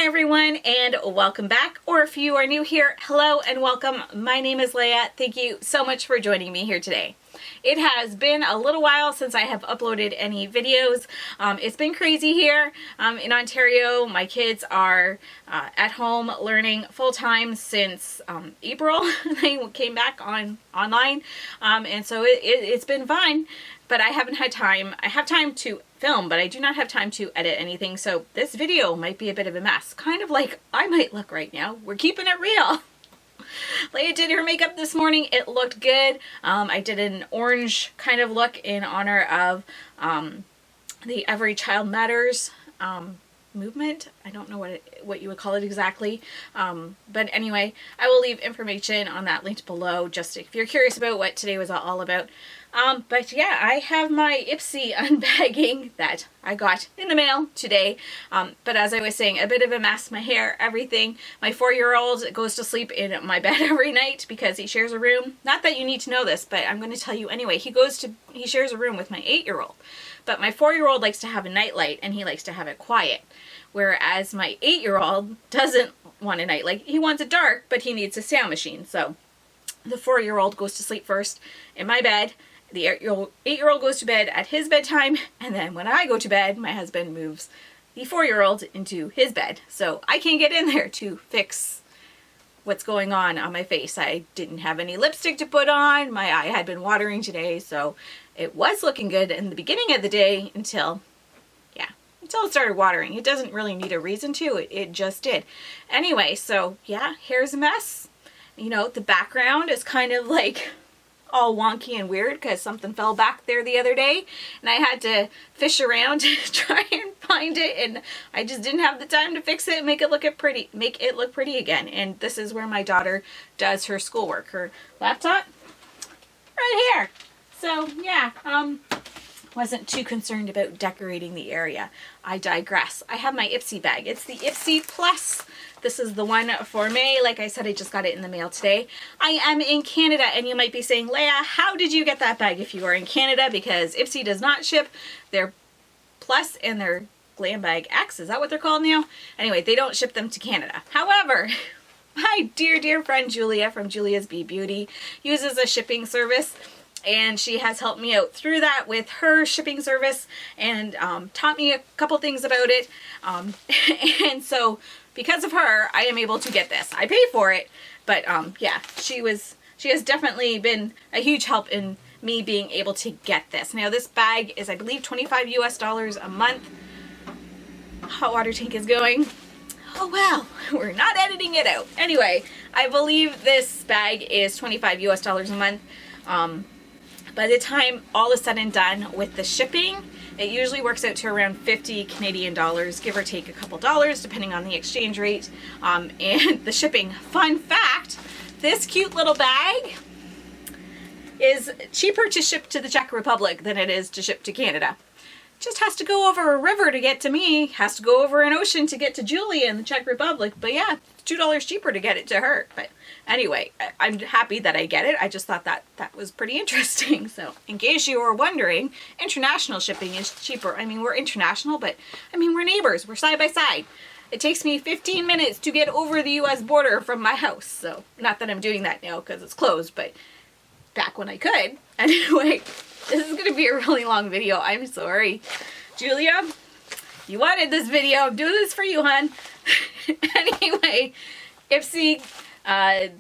everyone, and welcome back, or if you are new here, hello and welcome. My name is Leah. Thank you so much for joining me here today. It has been a little while since I have uploaded any videos. It's been crazy here in Ontario. My kids are at home learning full-time since April. They came back online, and so it's been fun, but I haven't had time. I have time to film, but I do not have time to edit anything, so this video might be a bit of a mess, kind of like I might look right now. We're keeping it real. Leia did her makeup this morning. It looked good. I did an orange kind of look in honor of the Every Child Matters movement. I don't know what you would call it exactly, but anyway, I will leave information on that linked below just if you're curious about what today was all about. But yeah, I have my Ipsy unbagging that I got in the mail today. But as I was saying, a bit of a mess, my hair, everything. My 4-year-old goes to sleep in my bed every night because he shares a room. Not that you need to know this, but I'm going to tell you anyway. He shares a room with my 8-year-old. But my 4-year-old likes to have a nightlight and he likes to have it quiet. Whereas my 8-year-old doesn't want a nightlight. He wants it dark, but he needs a sound machine. So the 4-year-old goes to sleep first in my bed. The 8-year-old goes to bed at his bedtime, and then when I go to bed, my husband moves the 4-year-old into his bed. So I can't get in there to fix what's going on my face. I didn't have any lipstick to put on. My eye had been watering today, so it was looking good in the beginning of the day until it started watering. It doesn't really need a reason to. It just did. Anyway, so yeah, hair's a mess. You know, the background is kind of like all wonky and weird because something fell back there the other day and I had to fish around to try and find it, and I just didn't have the time to fix it and make it look pretty again. And this is where my daughter does her schoolwork. Her laptop right here. So yeah, wasn't too concerned about decorating the area. I digress. I have my Ipsy bag. It's the Ipsy Plus. This is the one for May. Like I said, I just got it in the mail today. I am in Canada, and you might be saying, Leia, how did you get that bag if you are in Canada? Because Ipsy does not ship their Plus and their Glam Bag X. Is that what they're called now? Anyway, they don't ship them to Canada. However, my dear friend Julia from Julia's Bee Beauty uses a shipping service, and she has helped me out through that with her shipping service and taught me a couple things about it. And so because of her, I am able to get this. I pay for it, but yeah, she has definitely been a huge help in me being able to get this. Now this bag is, I believe, $25 US a month. Hot water tank is going. Oh well, we're not editing it out. Anyway, I believe this bag is $25 US a month. By the time all is said and done with the shipping, it usually works out to around 50 Canadian dollars, give or take a couple dollars, depending on the exchange rate, and the shipping. Fun fact, this cute little bag is cheaper to ship to the Czech Republic than it is to ship to Canada. Just has to go over a river to get to me, has to go over an ocean to get to Julia in the Czech Republic, but yeah, $2 cheaper to get it to her. But anyway, I'm happy that I get it. I just thought that was pretty interesting. So in case you were wondering, international shipping is cheaper. I mean, we're international, but I mean, we're neighbors. We're side by side. It takes me 15 minutes to get over the US border from my house. So not that I'm doing that now because it's closed, but back when I could. Anyway, this is going to be a really long video. I'm sorry. Julia, you wanted this video. I'm doing this for you, hon. Anyway, Ipsy,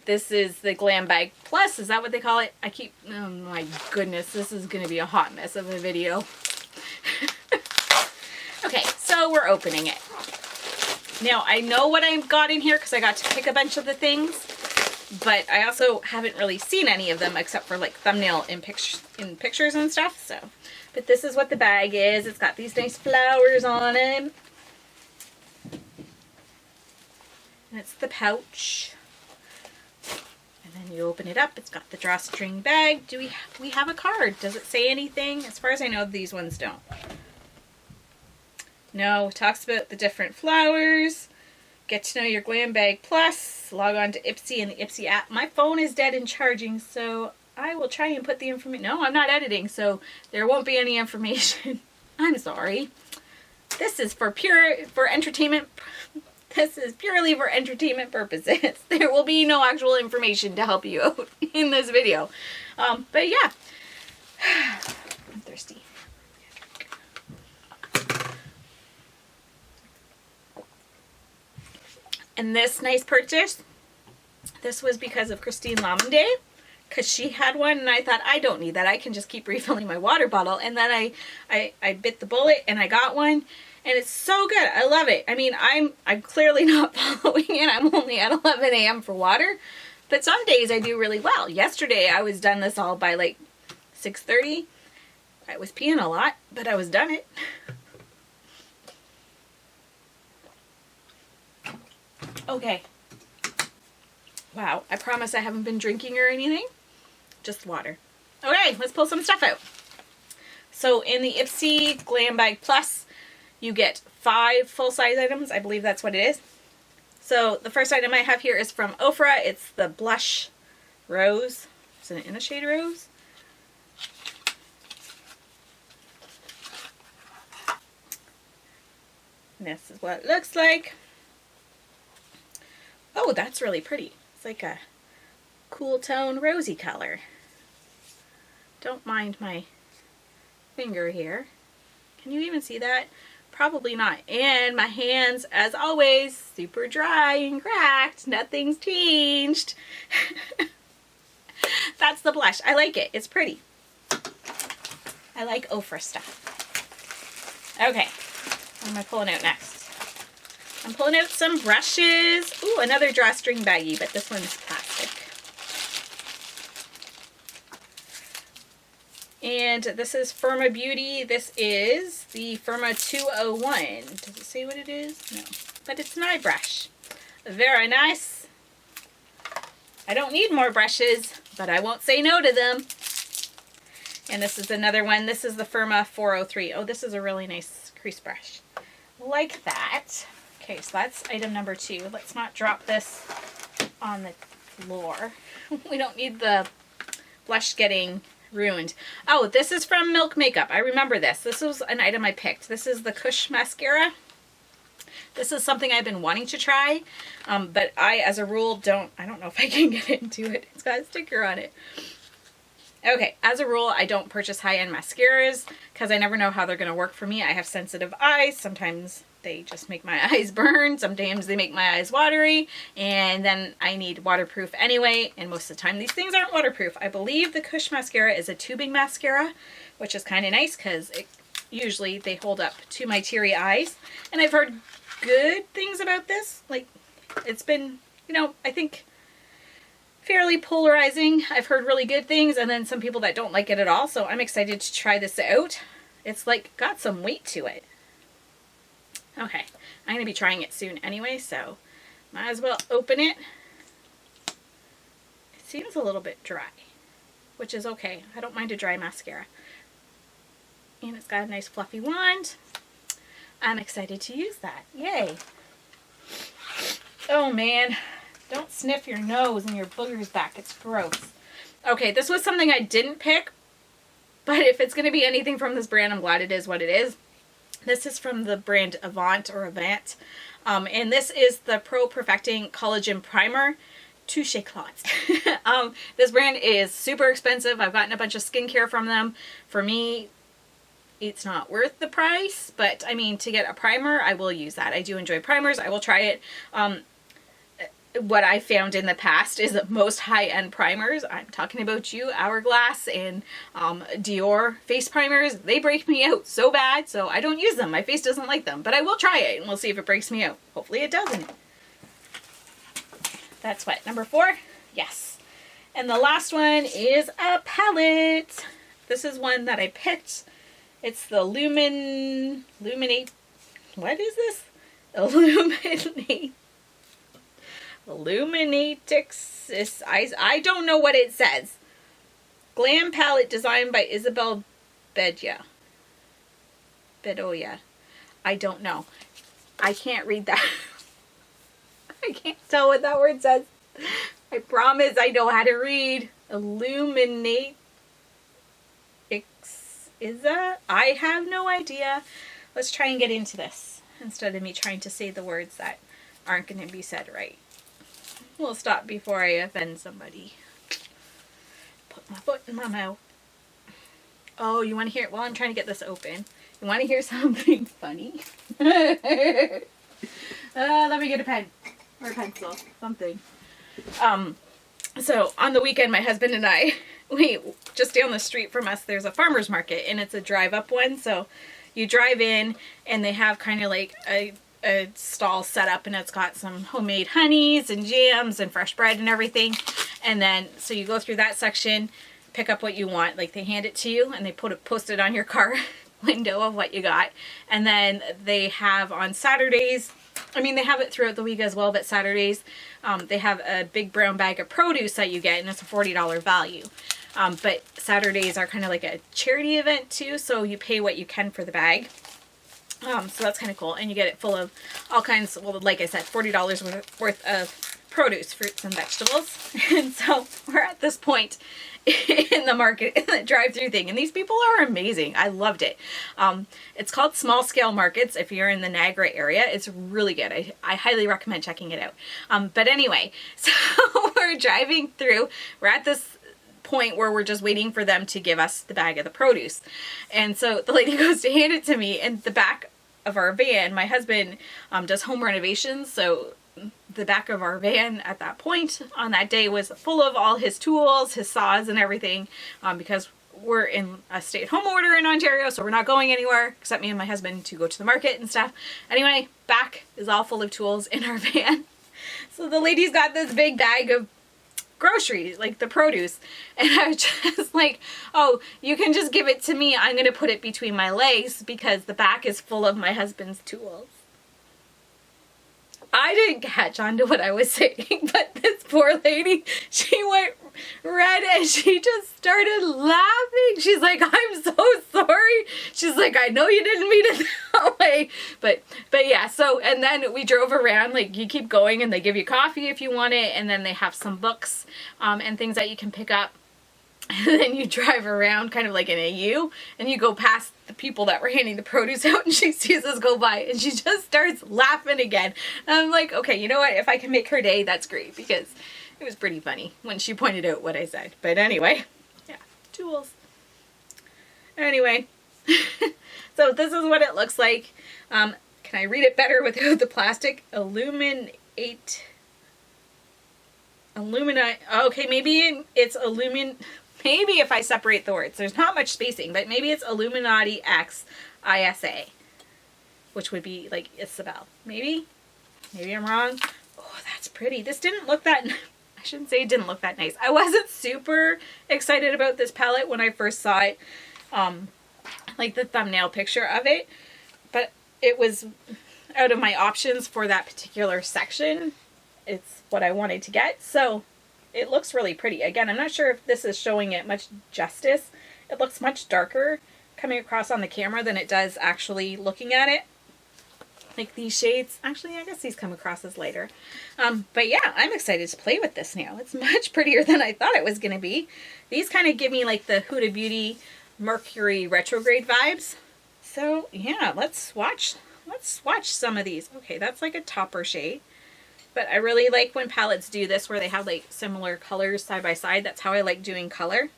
this is the Glam Bag Plus. Is that what they call it? Oh my goodness, this is going to be a hot mess of a video. Okay, so we're opening it. Now, I know what I got in here because I got to pick a bunch of the things, but I also haven't really seen any of them except for like thumbnail in pictures and stuff. So, but this is what the bag is. It's got these nice flowers on it. And it's the pouch. And then you open it up. It's got the drawstring bag. Do we have a card? Does it say anything? As far as I know, these ones don't. No, it talks about the different flowers. Get to know your Glam Bag Plus. Log on to Ipsy and the Ipsy app. My phone is dead and charging, so I will try and put the information. No, I'm not editing, so there won't be any information. I'm sorry. This is for entertainment This is purely for entertainment purposes. There will be no actual information to help you out in this video. But yeah. I'm thirsty. And this nice purchase, this was because of Christine Lamonde, because she had one and I thought, I don't need that. I can just keep refilling my water bottle. And then I bit the bullet and I got one, and it's so good. I love it. I mean, I'm clearly not following it. I'm only at 11 a.m. for water, but some days I do really well. Yesterday I was done this all by like 6:30. I was peeing a lot, but I was done it. Okay. Wow, I promise I haven't been drinking or anything. Just water. Okay, let's pull some stuff out. So in the Ipsy Glam Bag Plus, you get 5 full-size items. I believe that's what it is. So the first item I have here is from Ofra. It's the Blush Rose. Is it in a shade Rose? And this is what it looks like. Oh, that's really pretty. It's like a cool tone rosy color. Don't mind my finger here. Can you even see that? Probably not. And my hands, as always, super dry and cracked. Nothing's changed. That's the blush. I like it. It's pretty. I like Ofra stuff. Okay. What am I pulling out next? I'm pulling out some brushes. Ooh, another drawstring baggie, but this one's plastic. And this is Firma Beauty. This is the Firma 201. Does it say what it is? No. But it's an eye brush. Very nice. I don't need more brushes, but I won't say no to them. And this is another one. This is the Firma 403. Oh, this is a really nice crease brush. Like that. Okay, so that's item number 2. Let's not drop this on the floor. We don't need the blush getting ruined. Oh, this is from Milk Makeup. I remember this. This was an item I picked. This is the Kush Mascara. This is something I've been wanting to try, but I, as a rule, I don't know if I can get into it. It's got a sticker on it. Okay, as a rule, I don't purchase high-end mascaras because I never know how they're going to work for me. I have sensitive eyes. Sometimes they just make my eyes burn. Sometimes they make my eyes watery, and then I need waterproof anyway, and most of the time these things aren't waterproof. I believe the Kush Mascara is a tubing mascara, which is kind of nice because usually they hold up to my teary eyes, and I've heard good things about this. Like, it's been, you know, I think fairly polarizing. I've heard really good things, and then some people that don't like it at all, so I'm excited to try this out. It's like got some weight to it. Okay, I'm going to be trying it soon anyway, so might as well open it. It seems a little bit dry, which is okay. I don't mind a dry mascara. And it's got a nice fluffy wand. I'm excited to use that. Yay. Oh man, don't sniff your nose and your boogers back. It's gross. Okay, this was something I didn't pick, but if it's going to be anything from this brand, I'm glad it is what it is. This is from the brand Avant or Avant. And this is the Pro Perfecting Collagen Primer. Touche clots. This brand is super expensive. I've gotten a bunch of skincare from them. For me, it's not worth the price. But, I mean, to get a primer, I will use that. I do enjoy primers. I will try it. What I found in the past is that most high-end primers, I'm talking about you, Hourglass and Dior face primers, they break me out so bad, so I don't use them. My face doesn't like them, but I will try it and we'll see if it breaks me out. Hopefully it doesn't. That's what, number 4? Yes. And the last one is a palette. This is one that I picked. It's the Illuminate, what is this? Illuminatix. I don't know what it says. Glam palette designed by Isabel Bedoya. I don't know. I can't read that. I can't tell what that word says. I promise I know how to read. Illuminatix. Is that? I have no idea. Let's try and get into this instead of me trying to say the words that aren't going to be said right. We'll stop before I offend somebody. Put my foot in my mouth. Oh, you want to hear, while I'm trying to get this open, you want to hear something funny? Let me get a pen or a pencil, something. So on the weekend, my husband and I, we just down the street from us, there's a farmer's market, and it's a drive-up one. So you drive in, and they have kind of like a stall set up, and it's got some homemade honeys and jams and fresh bread and everything. And then so you go through that section, pick up what you want, like they hand it to you, and they post it on your car window of what you got. And then they have on Saturdays, I mean, they have it throughout the week as well, but Saturdays, they have a big brown bag of produce that you get, and it's a $40 value. But Saturdays are kind of like a charity event too, so you pay what you can for the bag. So that's kind of cool, and you get it full of all kinds, well, like I said, $40 worth of produce, fruits and vegetables. And so we're at this point in the market, in the drive-through thing, and these people are amazing. I loved it. It's called Small Scale Markets. If you're in the Niagara area, it's really good. I highly recommend checking it out. But anyway, so we're driving through. We're at this point where we're just waiting for them to give us the bag of the produce. And so the lady goes to hand it to me in the back of our van. My husband does home renovations, so the back of our van at that point on that day was full of all his tools, his saws and everything, because we're in a stay-at-home order in Ontario, so we're not going anywhere except me and my husband to go to the market and stuff. Anyway, back is all full of tools in our van. So the lady's got this big bag of groceries, like the produce, and I was just like, oh, you can just give it to me. I'm gonna put it between my legs because the back is full of my husband's tools. I didn't catch on to what I was saying, but this poor lady, she went red and she just started laughing. She's like, I'm so sorry. She's like, I know you didn't mean it that way. But yeah, so, and then we drove around, like you keep going and they give you coffee if you want it. And then they have some books and things that you can pick up. And then you drive around kind of like in a U, and you go past the people that were handing the produce out, and she sees us go by and she just starts laughing again. And I'm like, okay, you know what? If I can make her day, that's great, because it was pretty funny when she pointed out what I said. But anyway, yeah, tools. Anyway, so this is what it looks like. Can I read it better without the plastic? Illuminate. Okay, maybe it's maybe if I separate the words, there's not much spacing, but maybe it's Illuminati X ISA, which would be like Isabel. Maybe I'm wrong. Oh, that's pretty. This didn't look that, I shouldn't say it didn't look that nice. I wasn't super excited about this palette when I first saw it, like the thumbnail picture of it, but it was out of my options for that particular section. It's what I wanted to get, so it looks really pretty. Again, I'm not sure if this is showing it much justice. It looks much darker coming across on the camera than it does actually looking at it. Like these shades, actually I guess these come across as lighter. But yeah, I'm excited to play with this now. It's much prettier than I thought it was going to be. These kind of give me like the Huda Beauty Mercury retrograde vibes. So yeah, let's swatch some of these. Okay, that's like a topper shade. But I really like when palettes do this where they have like similar colors side by side. That's how I like doing color.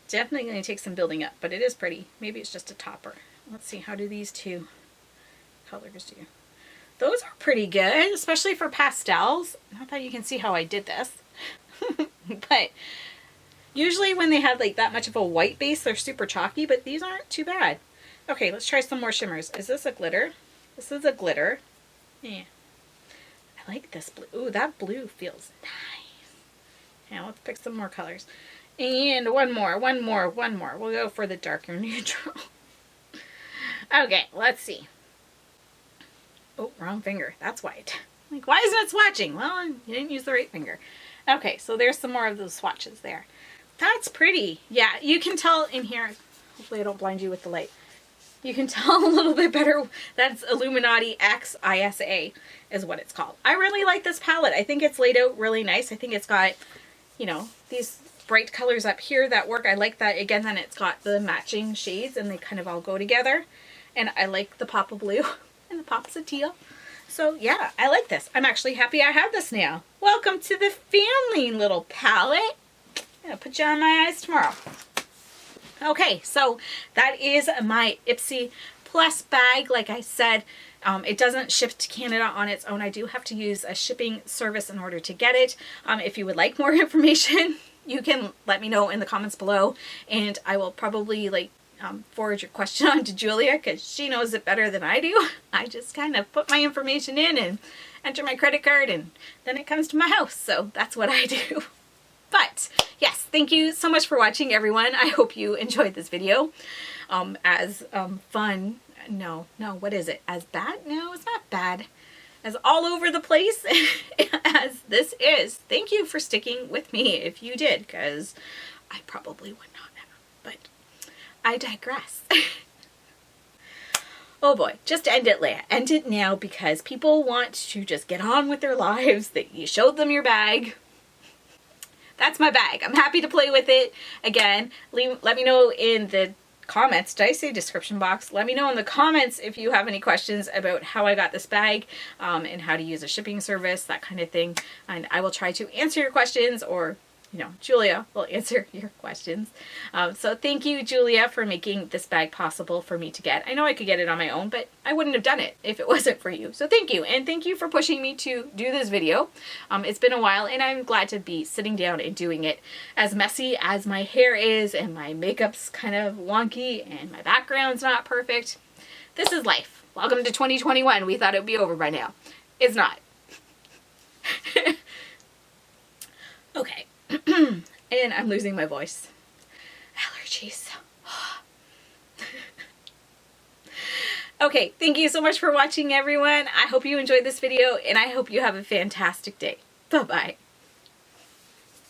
Definitely going to take some building up, but it is pretty. Maybe it's just a topper. Let's see, how do these two colors do? Those are pretty good, especially for pastels. Not that you can see how I did this. But usually when they have like that much of a white base, they're super chalky, but these aren't too bad. Okay, let's try some more shimmers. Is this a glitter? This is a glitter. Yeah. I like this blue. Ooh, that blue feels nice. Now let's pick some more colors. And one more. We'll go for the darker neutral. Okay, let's see. Oh, wrong finger. That's white. Like, why isn't it swatching? Well, you didn't use the right finger. Okay, so there's some more of those swatches there. That's pretty. Yeah, you can tell in here. Hopefully I don't blind you with the light. You can tell a little bit better. That's Illuminati X ISA is what it's called. I really like this palette. I think it's laid out really nice. I think it's got, you know, these bright colors up here that work. I like that. Again, then it's got the matching shades and they kind of all go together. And I like the pop of blue and the pops of teal. So yeah, I like this. I'm actually happy I have this now. Welcome to the family, little palette. I'm gonna put you on my eyes tomorrow. Okay, so that is my Ipsy Plus bag. Like I said, it doesn't ship to Canada on its own. I do have to use a shipping service in order to get it. If you would like more information, you can let me know in the comments below, and I will probably forward your question on to Julia, because she knows it better than I do. I just kind of put my information in and enter my credit card, and then it comes to my house. So that's what I do. But yes, thank you so much for watching, everyone. I hope you enjoyed this video. As fun, no, what is it? As bad? No, it's not bad. As all over the place as this is. Thank you for sticking with me if you did, because I probably would not have. But I digress. Oh boy, just end it, Leia. End it now, because people want to just get on with their lives. That you showed them your bag. That's my bag. I'm happy to play with it. Again, let me know in the comments. Did I say description box? Let me know in the comments if you have any questions about how I got this bag, and how to use a shipping service, that kind of thing. And I will try to answer your questions, or Julia will answer your questions. So thank you, Julia, for making this bag possible for me to get. I know I could get it on my own, but I wouldn't have done it if it wasn't for you. So thank you. And thank you for pushing me to do this video. It's been a while, and I'm glad to be sitting down and doing it. As messy as my hair is, and my makeup's kind of wonky, and my background's not perfect. This is life. Welcome to 2021. We thought it would be over by now. It's not. Okay. And I'm losing my voice. Allergies. Okay, thank you so much for watching, everyone. I hope you enjoyed this video, and I hope you have a fantastic day. Bye-bye.